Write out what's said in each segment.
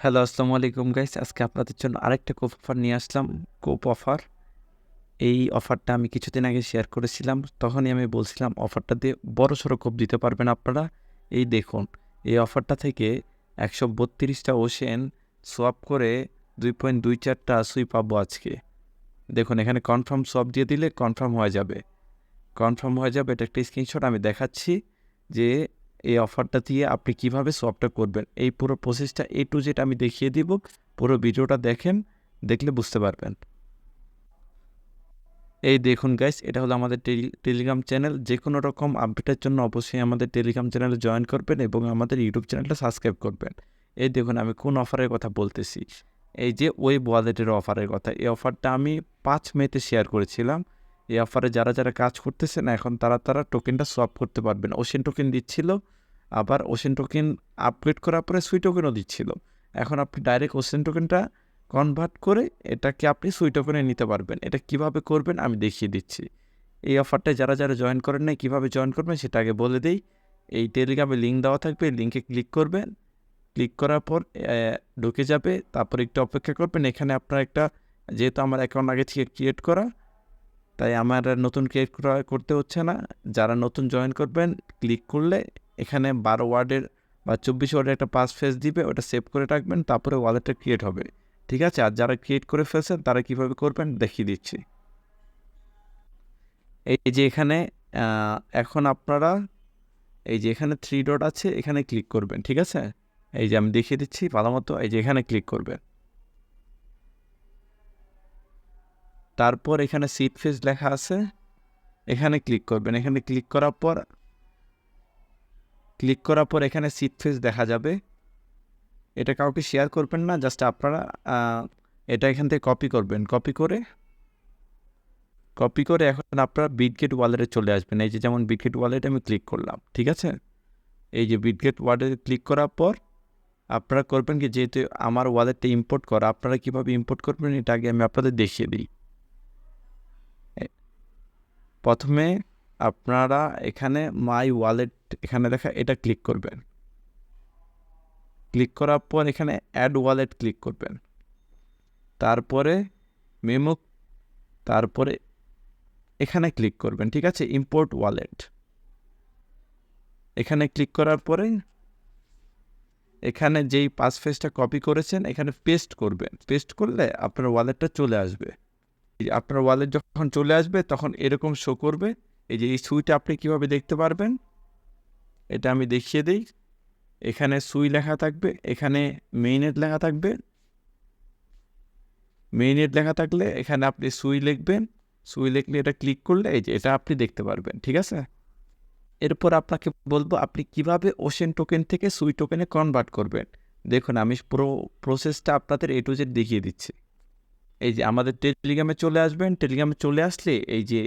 Hello, আসসালামু আলাইকুম guys. আজকে আপনাদের জন্য আরেকটা কোপ অফার নিয়ে আসলাম। কোপ অফার। এই অফারটা আমি কিছুদিন আগে শেয়ার করেছিলাম। তখনই আমি বলছিলাম অফারটা দিয়ে বড়সড় কোপ দিতে পারবেন আপনারা। এই দেখুন, এই অফারটা থেকে ১৩২টা ওশেন সোয়াপ করে ২.২৪টা সুই পাবো আজকে। দেখুন এখানে কনফার্ম সোয়াপ দিয়ে দিলে কনফার্ম হয়ে যাবে। এটা একটা স্ক্রিনশট আমি দেখাচ্ছি যে এই অফারটা দিয়ে আপনি কিভাবে সোয়াপটা করবেন। এই পুরো প্রসেসটা A to Z আমি দেখিয়ে দিব। পুরো ভিডিওটা দেখেন, দেখলে বুঝতে পারবেন। এই দেখুন গাইস, এটা হলো আমাদের টেলিগ্রাম চ্যানেল। যে কোনো রকম আপডেটের জন্য অবশ্যই আমাদের টেলিগ্রাম চ্যানেলে জয়েন করবেন এবং আমাদের ইউটিউব চ্যানেলটা সাবস্ক্রাইব করবেন। এই দেখুন আমি কোন অফারের কথা বলতেছি। এই যে ওয়েব ওয়ালেটের অফারের কথা। এই অফারটা আমি 5 মেতে শেয়ার করেছিলাম। এই অফারে যারা কাজ করতেছেন এখন তারা টোকেনটা সোয়াপ করতে পারবেন। ওশেন টোকেন দিচ্ছিল, আবার ওশেন টোকেন আপগ্রেড করার পরে সুই টোকেনও দিচ্ছিল। এখন আপনি ডাইরেক্ট ওশেন টোকেনটা কনভার্ট করে এটাকে আপনি সুই টোকেনে নিতে পারবেন। এটা কিভাবে করবেন আমি দেখিয়ে দিচ্ছি। এই অফারটায় যারা জয়েন করেন নাই, কীভাবে জয়েন করবেন সেটা আগে বলে দেই। এই টেলিগ্রামে লিঙ্ক দেওয়া থাকবে, লিঙ্কে ক্লিক করবেন। ক্লিক করার পর ঢুকে যাবে, তারপর একটু অপেক্ষা করবেন। এখানে আপনার একটা, যেহেতু আমার অ্যাকাউন্ট আগে থেকে ক্রিয়েট করা, তাই আমার নতুন ক্রিয়েট করতে হচ্ছে না। যারা নতুন জয়েন করবেন, ক্লিক করলে এখানে 12 ওয়ার্ডের বা 24 ওয়ার্ডের একটা পাসফ্রেজ দিবে, ওটা সেভ করে রাখবেন, তারপরে ওয়ালেটটা ক্রিয়েট হবে। ঠিক আছে? আর যারা ক্রিয়েট করে ফেলছেন তারা কীভাবে করবেন দেখিয়ে দিচ্ছি। এই যে এখানে এখন আপনারা এই যে এখানে 3 ডট আছে, এখানে ক্লিক করবেন। ঠিক আছে? এই যে আমি দেখিয়ে দিচ্ছি ভালো মতো। এই যে এখানে ক্লিক করবেন। তারপর এখানে সিড ফেজ লেখা আছে, এখানে ক্লিক করবেন। এখানে ক্লিক করার পর এখানে সিড ফেজ দেখা যাবে। এটা কাউকে শেয়ার করবেন না, জাস্ট আপনারা এটা এখান থেকে কপি করবেন। কপি করে এখন আপনারা বিটগেট ওয়ালেটে চলে আসবেন। এই যে যেমন বিটগেট ওয়ালেটে আমি ক্লিক করলাম। ঠিক আছে? এই যে বিটগেট ওয়ালেটে ক্লিক করার পর আপনারা করবেন কি, যেহেতু আমার ওয়ালেটটা ইম্পোর্ট করা, আপনারা কীভাবে ইম্পোর্ট করবেন এটা আগে আমি আপনাদের দেখিয়ে দিই। প্রথমে আপনারা এখানে মাই ওয়ালেট এখানে দেখা, এটা ক্লিক করবেন। ক্লিক করার পর এখানে অ্যাড ওয়ালেট ক্লিক করবেন। তারপরে মেমো, তারপরে এখানে ক্লিক করবেন। ঠিক আছে? ইম্পোর্ট ওয়ালেট এখানে ক্লিক করার পরে এখানে যেই পাসফ্রেজটা কপি করেছেন এখানে পেস্ট করবেন। পেস্ট করলে আপনার ওয়ালেটটা চলে আসবে। আপনার ওয়ালেট যখন চলে আসবে তখন এরকম শো করবে। এই যে এই সুইটা আপনি কীভাবে দেখতে পারবেন এটা আমি দেখিয়ে দিই। এখানে সুই লেখা থাকবে, এখানে মেইনেট লেখা থাকবে। মেইনেট লেখা থাকলে এখানে আপনি সুই লিখবেন। সুই লিখলে এটা ক্লিক করলে এই যে এটা আপনি দেখতে পারবেন। ঠিক আছে? এরপর আপনাকে বলবো আপনি কিভাবে ওশেন টোকেন থেকে সুই টোকেনে কনভার্ট করবেন। দেখুন আমি পুরো প্রসেসটা আপনাদের A to Z দেখিয়ে দিচ্ছি। এই যে আমাদের টেলিগ্রামে চলে আসবেন। টেলিগ্রামে চলে আসলে এই যে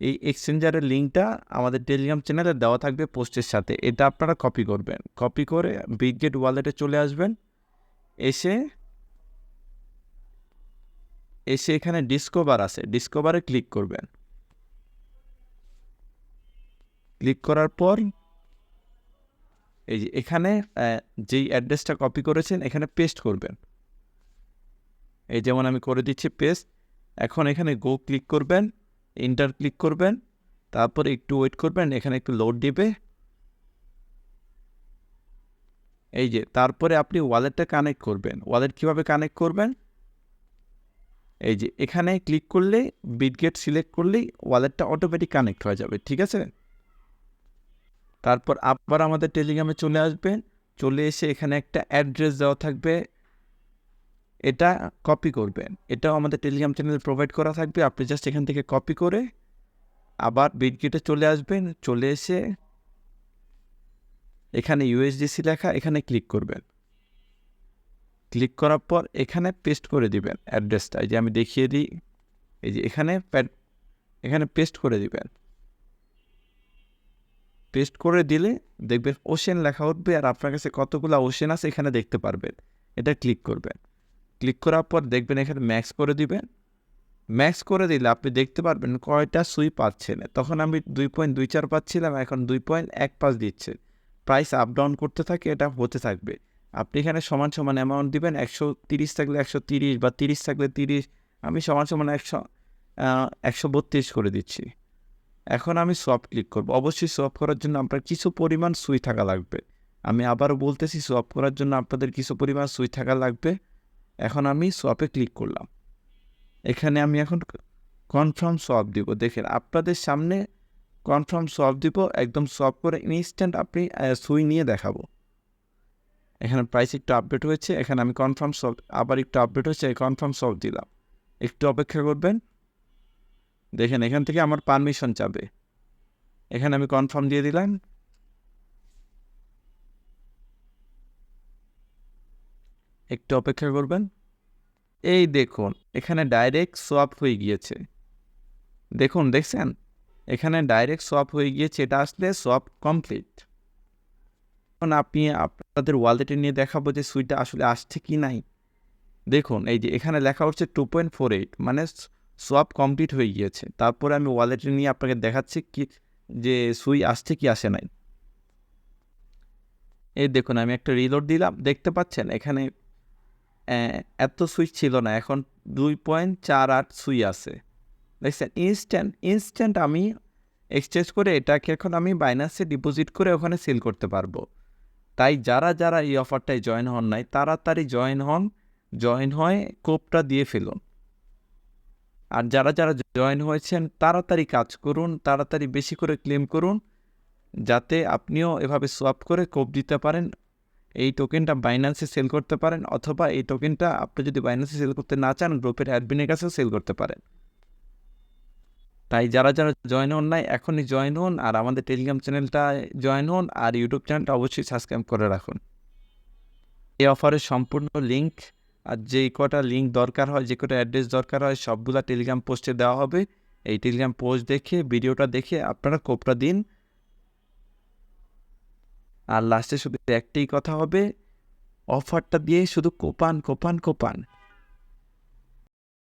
এই এক্সচেঞ্জারের লিঙ্কটা আমাদের টেলিগ্রাম চ্যানেলে দেওয়া থাকবে পোস্টের সাথে। এটা আপনারা কপি করবেন। কপি করে বিটগেট ওয়ালেটে চলে আসবেন। এসে এখানে ডিসকভার আছে, ডিসকভারে ক্লিক করবেন। ক্লিক করার পর এই যে এখানে যেই অ্যাড্রেসটা কপি করেছেন এখানে পেস্ট করবেন। এই যেমন আমি করে দিচ্ছি পেস্ট। এখন এখানে গো ক্লিক করবেন, এন্টার ক্লিক করবেন, তারপর একটু ওয়েট করবেন, এখানে একটু লোড দিবে। এই যে তারপরে আপনি ওয়ালেটটা কানেক্ট করবেন। ওয়ালেট কীভাবে কানেক্ট করবেন, এই যে এখানে ক্লিক করলে বিটগেট সিলেক্ট করলেই ওয়ালেটটা অটোমেটিক কানেক্ট হয়ে যাবে। ঠিক আছে? তারপর আবার আমাদের টেলিগ্রামে চলে আসবেন। চলে এসে এখানে একটা অ্যাড্রেস দেওয়া থাকবে, এটা কপি করবেন। এটাও আমাদের টেলিগ্রাম চ্যানেলে প্রোভাইড করা থাকবে। আপনি জাস্ট এখান থেকে কপি করে আবার বিটগেটে চলে আসবেন। চলে এসে এখানে USDC লেখা, এখানে ক্লিক করবেন। ক্লিক করার পর এখানে পেস্ট করে দিবেন অ্যাড্রেসটা। এই যে আমি দেখিয়ে দিই, এই যে এখানে পেস্ট করে দিবেন। পেস্ট করে দিলে দেখবেন ওশেন লেখা উঠবে, আর আপনার কাছে কতগুলো ওশেন আছে এখানে দেখতে পারবেন। এটা ক্লিক করবেন। ক্লিক করার পর দেখবেন এখানে ম্যাক্স করে দিবেন। ম্যাক্স করে দিলে আপনি দেখতে পারবেন কয়টা সুই পাচ্ছেন। তখন আমি 2.24 পাচ্ছিলাম, এখন 2.15 দিচ্ছে। প্রাইস আপ ডাউন করতে থাকে, এটা হতে থাকবে। আপনি এখানে সমান সমান অ্যামাউন্ট দিবেন, 130 থাকলে 130 বা 30 থাকলে 30, আমি সমান সমান 132 করে দিচ্ছি। এখন আমি সোয়াপ ক্লিক করব। অবশ্যই সোয়াপ করার জন্য আপনার কিছু পরিমাণ সুই থাকা লাগবে। আমি আবারও বলতেছি, সোয়াপ করার জন্য আপনাদের কিছু পরিমাণ সুই থাকা লাগবে। এখন আমি সোয়াপে ক্লিক করলাম। এখানে আমি এখন কনফার্ম সোয়াপ দিব। দেখেন আপনাদের সামনে কনফার্ম সোয়াপ দিব, একদম সোয়াপ করে ইনস্ট্যান্ট আপনি সুই নিয়ে দেখাবো। এখানে প্রাইস একটু আপডেট হয়েছে, এখানে আমি কনফার্ম সোয়াপ, আবার একটু আপডেট হয়েছে, কনফার্ম সোয়াপ দিলাম। একটু অপেক্ষা করবেন। দেখেন এখান থেকে আমার পারমিশন চাবে, এখানে আমি কনফার্ম দিয়ে দিলাম। একটু অপেক্ষা করবেন। এই দেখুন এখানে ডাইরেক্ট সোয়াপ হয়ে গিয়েছে। দেখুন, দেখছেন এখানে ডাইরেক্ট সোয়াপ হয়ে গিয়েছে। এটা আসলে সোয়াপ কমপ্লিট। এখন আপনি আপনাদের ওয়ালেটে নিয়ে দেখাবো যে সুইটা আসলে আসছে কি নাই। দেখুন এই যে এখানে লেখা হচ্ছে 2.48, মানে সোয়াপ কমপ্লিট হয়ে গিয়েছে। তারপরে আমি ওয়ালেটে নিয়ে আপনাকে দেখাচ্ছি কি যে সুই আসছে কি আসে নাই। এই দেখুন আমি একটা রিলোড দিলাম, দেখতে পাচ্ছেন এখানে এত সুই ছিল না, এখন 2.48 সুই আছে। দেখছেন ইনস্ট্যান্ট আমি এক্সচেঞ্জ করে এটাকে এখন আমি বাইন্যান্সে ডিপোজিট করে ওখানে সেল করতে পারবো। তাই যারা যারা এই অফারটায় জয়েন হন নাই, তাড়াতাড়ি জয়েন হয়ে কোপটা দিয়ে ফেলুন। আর যারা যারা জয়েন হয়েছেন তাড়াতাড়ি কাজ করুন, তাড়াতাড়ি বেশি করে ক্লেম করুন, যাতে আপনিও এভাবে সোয়াপ করে কোপ দিতে পারেন, এই টোকেনটা বাইন্যান্সে সেল করতে পারেন, অথবা এই টোকেনটা আপনি যদি বাইন্যান্সে সেল করতে না চান গ্রুপের অ্যাডমিনের কাছেও সেল করতে পারেন। তাই যারা যারা জয়েন হন নাই এখনই জয়েন হন, আর আমাদের টেলিগ্রাম চ্যানেলটা জয়েন হন, আর ইউটিউব চ্যানেলটা অবশ্যই সাবস্ক্রাইব করে রাখুন। এই অফারের সম্পূর্ণ লিঙ্ক আর যেই কটা লিঙ্ক দরকার হয়, যে কটা অ্যাড্রেস দরকার হয়, সবগুলা টেলিগ্রাম পোস্টে দেওয়া হবে। এই টেলিগ্রাম পোস্ট দেখে, ভিডিওটা দেখে আপনারা কোপটা দিন। আর লাস্টে শুধু একটাই কথা হবে, অফারটা দিয়ে শুধু কোপান কোপান কোপান।